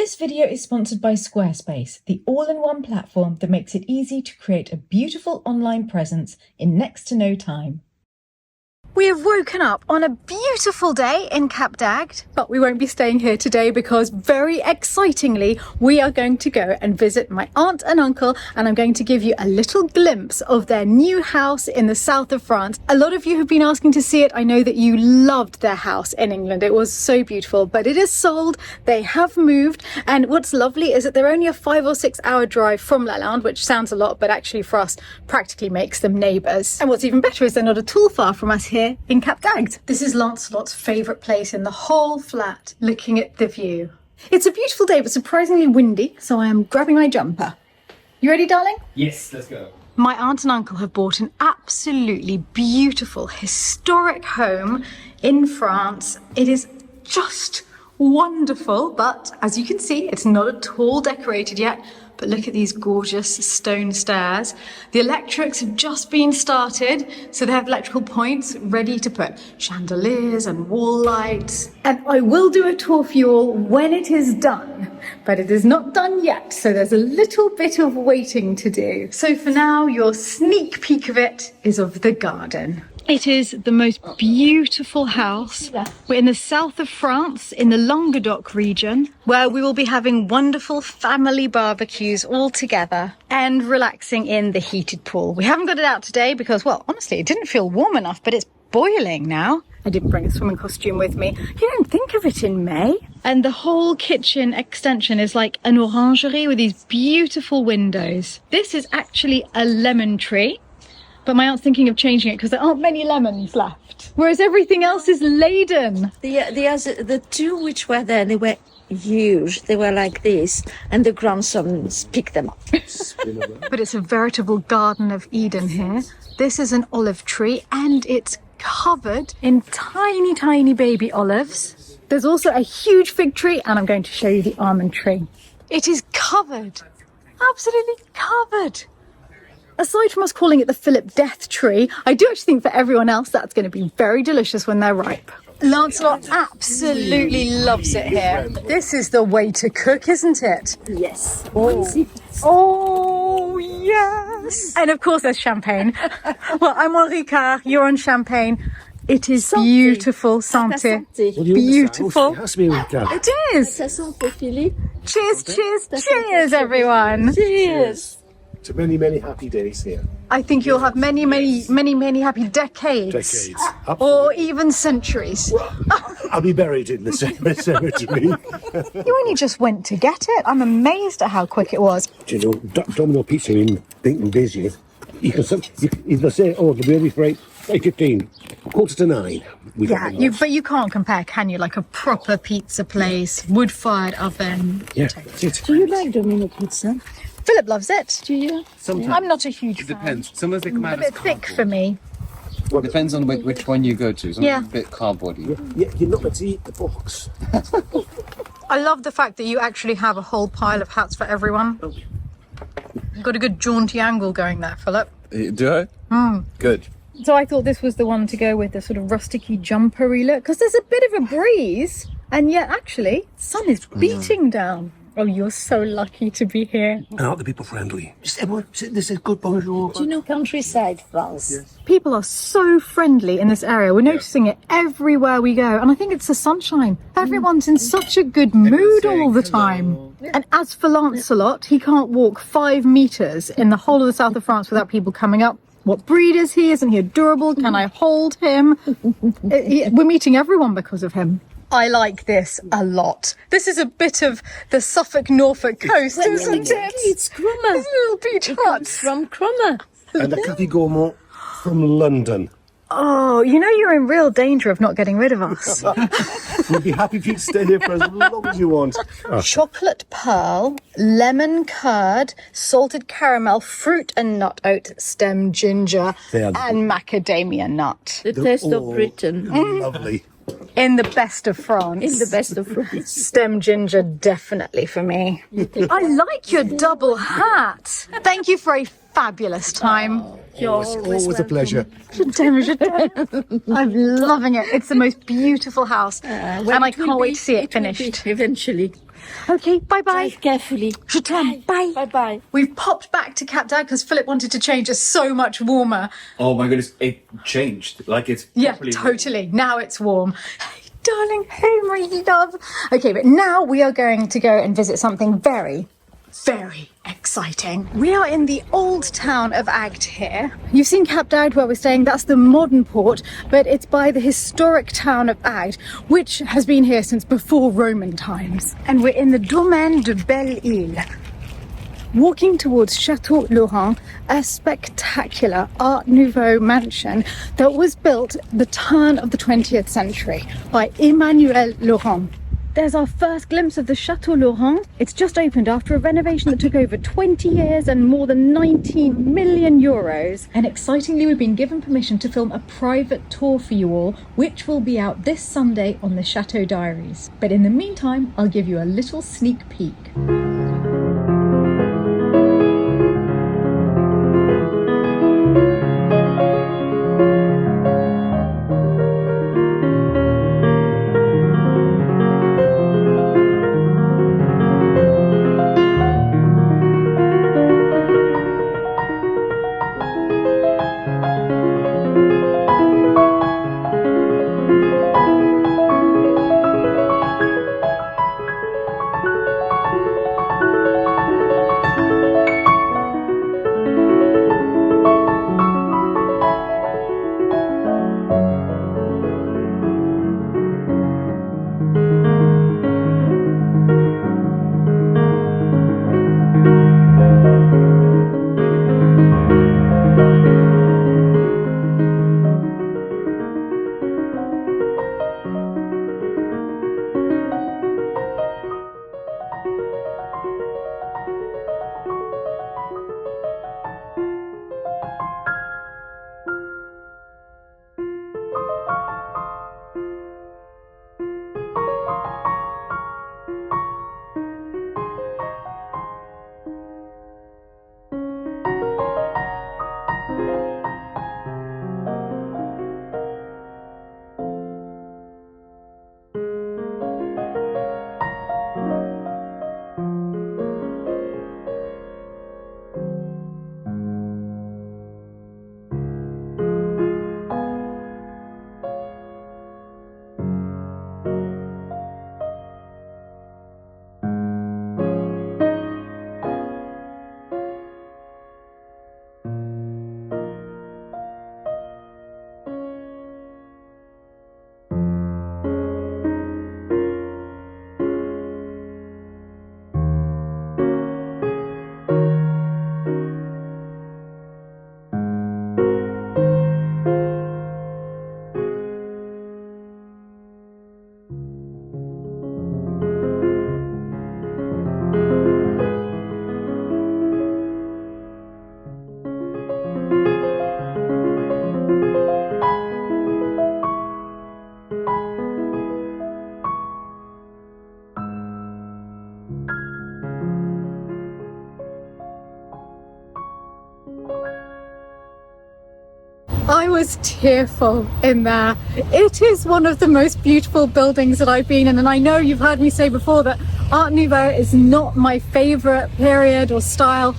This video is sponsored by Squarespace, the all-in-one platform that makes it easy to create a beautiful online presence in next to no time. We have woken up on a beautiful day in Cap d'Agde, but we won't be staying here today because very excitingly, we are going to go and visit my aunt and uncle, and I'm going to give you a little glimpse of their new house in the south of France. A lot of you have been asking to see it. I know that you loved their house in England. It was so beautiful, but it is sold. They have moved. And what's lovely is that they're only a 5 or 6 hour drive from Lalande, which sounds a lot, but actually for us practically makes them neighbours. And what's even better is they're not at all far from us here in Cap d'Agde. This is Lancelot's favourite place in the whole flat, looking at the view. It's a beautiful day, but surprisingly windy, so I am grabbing my jumper. You ready, darling? Yes, let's go. My aunt and uncle have bought an absolutely beautiful, historic home in France. It is just wonderful, but as you can see, it's not at all decorated yet. But look at these gorgeous stone stairs. The electrics have just been started, so they have electrical points ready to put chandeliers and wall lights. And I will do a tour for you all when it is done, but it is not done yet, so there's a little bit of waiting to do. So for now, your sneak peek of it is of the garden. It is the most beautiful house. We're in the south of France, in the Languedoc region, where we will be having wonderful family barbecues all together and relaxing in the heated pool. We haven't got it out today because, well, honestly, it didn't feel warm enough, but it's boiling now. I didn't bring a swimming costume with me. You don't think of it in May. And the whole kitchen extension is like an orangerie with these beautiful windows. This is actually a lemon tree. But my aunt's thinking of changing it because there aren't many lemons left. Whereas everything else is laden. The two which were there, they were huge. They were like this, and the grandsons picked them up. But it's a veritable Garden of Eden here. This is an olive tree, and it's covered in tiny, tiny baby olives. There's also a huge fig tree, and I'm going to show you the almond tree. It is covered, absolutely covered. Aside from us calling it the Philip Death tree, I do actually think for everyone else that's going to be very delicious when they're ripe. Lancelot absolutely loves it here. This is the way to cook, isn't it? Yes. Oh yes. And of course there's champagne. Well, I'm on Ricard, you're on champagne. It is beautiful, santé. Beautiful. It has to be Ricard. It is. Cheers, cheers, cheers, everyone. Cheers. To many, many happy days here. I think you'll have many, many, many, many happy decades. Decades. Or even centuries. I'll be buried in the same cemetery. You only just went to get it. I'm amazed at how quick it was. Do you know, Domino Pizza in Dinton Busy, you can say, oh, they'll be ready for 8:15, 8:45. But you can't compare, can you? Like a proper pizza place, wood-fired oven. Yeah, that's it. Do you like Domino Pizza? Philip loves it. Do you? Sometimes. I'm not a huge fan. Depends. Sometimes they come out A bit as thick cardboard. for me. Well, depends on which one you go to. Some Yeah. a bit cardboardy. Yeah, you're not meant to eat the box. I love the fact that you actually have a whole pile of hats for everyone. You've got a good jaunty angle going there, Philip. Do I? Good. So I thought this was the one to go with, the sort of rusticy jumpery look, because there's a bit of a breeze, and yet actually, sun is beating down. Oh, you're so lucky to be here. And aren't the people friendly? Just everyone, this is good bonjour. Do you know countryside France? Yes. People are so friendly in this area. We're noticing it everywhere we go, and I think it's the sunshine. Everyone's in such a good mood all the time. And as for Lancelot, he can't walk 5 meters in the whole of the south of France without people coming up. What breed is he? Isn't he adorable? Can I hold him? We're meeting everyone because of him. I like this a lot. This is a bit of the Suffolk-Norfolk coast, isn't it? It's Cromer. These little beach huts. From Cromer. And the Cathy Gourmand from London. Oh, you know you're in real danger of not getting rid of us. We'll be happy for you to stay here for as long as you want. Chocolate pearl, lemon curd, salted caramel, fruit and nut oat, stem ginger, and macadamia nut. The taste of Britain. Lovely. In the best of France. In the best of France. Stem ginger, definitely for me. I like your double hat. Thank you for a fabulous time. Always a pleasure. I'm loving it. It's the most beautiful house. And I can't wait to see it finished. Eventually. Okay, bye-bye. Drive carefully. Je t'aime. Bye. Bye-bye. We've popped back to Cap Dad because Philip wanted to change. It's so much warmer. Oh my goodness, it changed. Like it's Yeah, properly totally. Now it's warm. Hey, darling, hey, my love. Okay, but now we are going to go and visit something very, very exciting. We are in the old town of Agde here. You've seen Cap Dad where we're staying. That's the modern port, but it's by the historic town of Agde, which has been here since before Roman times. And we're in the Domaine de Belle-Île. Walking towards Chateau de Lalande, a spectacular Art Nouveau mansion that was built the turn of the 20th century by Emmanuel Laurent. There's our first glimpse of the Chateau Laurent. It's just opened after a renovation that took over 20 years and more than 19 million euros. And excitingly, we've been given permission to film a private tour for you all, which will be out this Sunday on the Chateau Diaries. But in the meantime, I'll give you a little sneak peek. I was tearful in there. It is one of the most beautiful buildings that I've been in, and I know you've heard me say before that Art Nouveau is not my favorite period or style.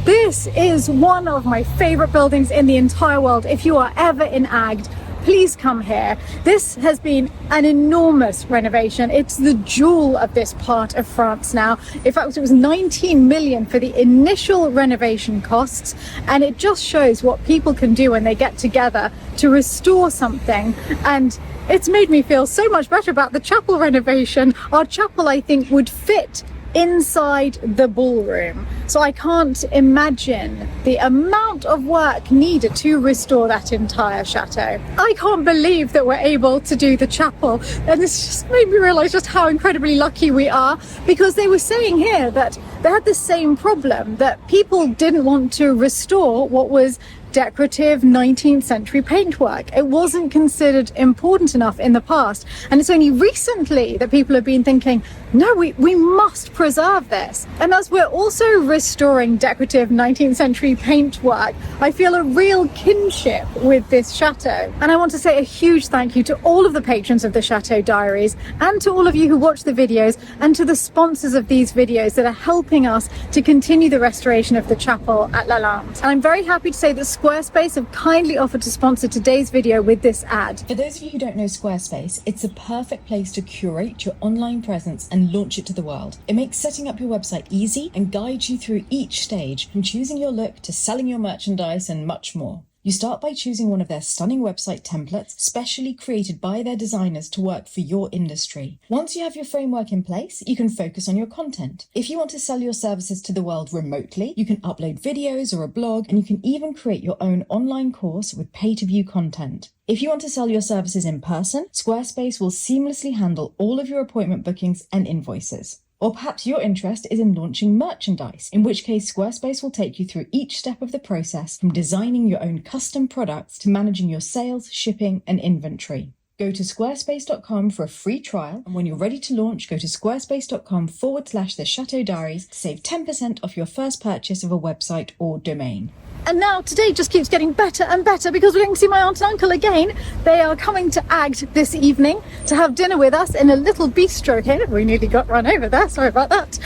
This is one of my favorite buildings in the entire world. If you are ever in Agde, please come here. This has been an enormous renovation. It's the jewel of this part of France now. In fact, it was 19 million for the initial renovation costs, and it just shows what people can do when they get together to restore something. And it's made me feel so much better about the chapel renovation. Our chapel, I think, would fit inside the ballroom, so I can't imagine the amount of work needed to restore that entire chateau. I can't believe that we're able to do the chapel, and this just made me realize just how incredibly lucky we are, because they were saying here that they had the same problem, that people didn't want to restore what was decorative 19th century paintwork. It wasn't considered important enough in the past, and it's only recently that people have been thinking No, we must preserve this. And as we're also restoring decorative 19th century paintwork, I feel a real kinship with this chateau. And I want to say a huge thank you to all of the patrons of the Chateau Diaries, and to all of you who watch the videos, and to the sponsors of these videos that are helping us to continue the restoration of the chapel at Lalande. And I'm very happy to say that Squarespace have kindly offered to sponsor today's video with this ad. For those of you who don't know Squarespace, it's a perfect place to curate your online presence and launch it to the world. It makes setting up your website easy and guides you through each stage, from choosing your look to selling your merchandise and much more. You start by choosing one of their stunning website templates, specially created by their designers to work for your industry. Once you have your framework in place, you can focus on your content. If you want to sell your services to the world remotely, you can upload videos or a blog, and you can even create your own online course with pay-to-view content. If you want to sell your services in person, Squarespace will seamlessly handle all of your appointment bookings and invoices. Or perhaps your interest is in launching merchandise, in which case Squarespace will take you through each step of the process, from designing your own custom products to managing your sales, shipping, and inventory. Go to squarespace.com for a free trial, and when you're ready to launch, go to squarespace.com/the Chateau Diaries to save 10% off your first purchase of a website or domain. And now today just keeps getting better and better, because we're going to see my aunt and uncle again. They are coming to Agde this evening to have dinner with us in a little bistro here. We nearly got run over there, sorry about that.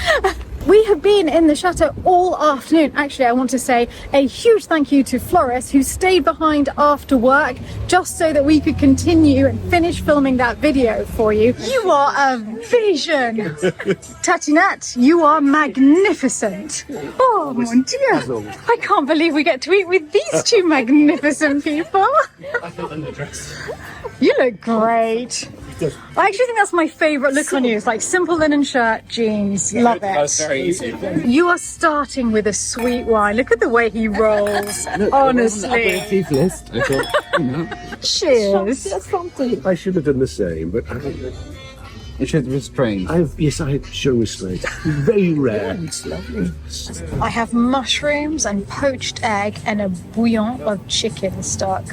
We have been in the chateau all afternoon. Actually, I want to say a huge thank you to Floris, who stayed behind after work just so that we could continue and finish filming that video for you. You are a vision! Tatinette, you are magnificent. Oh mon Dieu! I can't believe we get to eat with these two magnificent people. I feel underdressed. You look great. I actually think that's my favourite look on you. It's like simple linen shirt, jeans. Love That's it. very easy. You are starting with a sweet wine. Look at the way he rolls. Honestly. Aperitif list. I thought, you know. Cheers. I should have done the same, but You should restrain. I show restraint. Very rare. I have mushrooms and poached egg and a bouillon of chicken stock.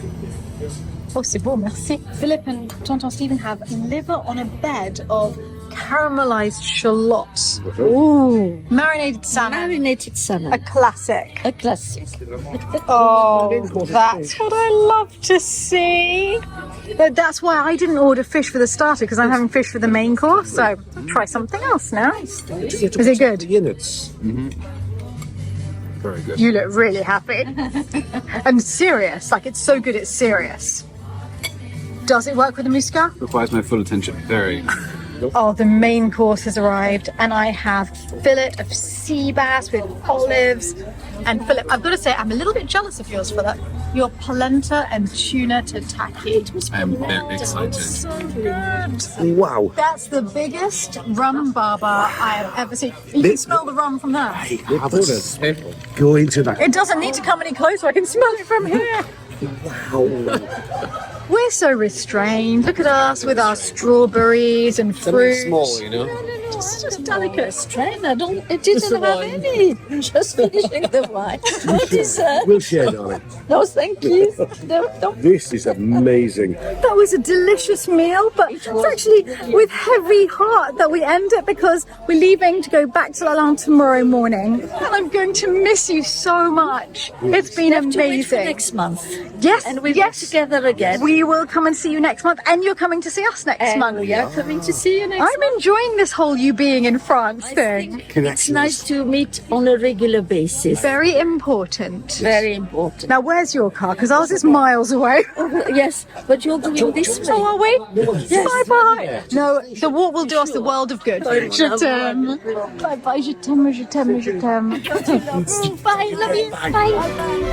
Oh, c'est beau, merci. Philip and Tonton Stephen have liver on a bed of caramelized shallots. Ooh. Marinated salmon. Marinated salmon. A classic. A classic. Oh, that's what I love to see. But that's why I didn't order fish for the starter, because I'm having fish for the main course. So try something else now. Is it good? Very good. You look really happy. And serious. Like, it's so good it's serious. Does it work with the muscat? Requires my full attention. Very. Oh, the main course has arrived, and I have fillet of sea bass with olives. And Philip, I've got to say, I'm a little bit jealous of yours, Philip. Your polenta and tuna tataki. I am very excited. So good. Wow. That's the biggest rum baba I have ever seen. You can smell the rum from there. Go into that. It doesn't need to come any closer. I can smell it from here. Wow. We're so restrained. Look at us with our strawberries and fruit. Small, you know. It's just delicate strain. It didn't have any. Just finishing the wine. No dessert. We'll share, darling. No, thank you. No. This is amazing. That was a delicious meal, but it's actually with heavy heart that we end it, because we're leaving to go back to Lalande tomorrow morning, and I'm going to miss you so much. It's been To wait for amazing. next month. Yes, And we'll yes. be together again. We will come and see you next month, and you're coming to see us next And month. we are coming to see you next I'm month. enjoying this whole you being in France I thing. think it's nice to meet on a regular basis. Very important. Very important. Now, where's your car? Because ours is miles away. Yes, but you're doing this way. Oh, are we? Bye bye. No, the walk will do us the world of good. Je t'aime. Bye bye. Je t'aime. Je t'aime. Je t'aime. Bye. Love you. Bye.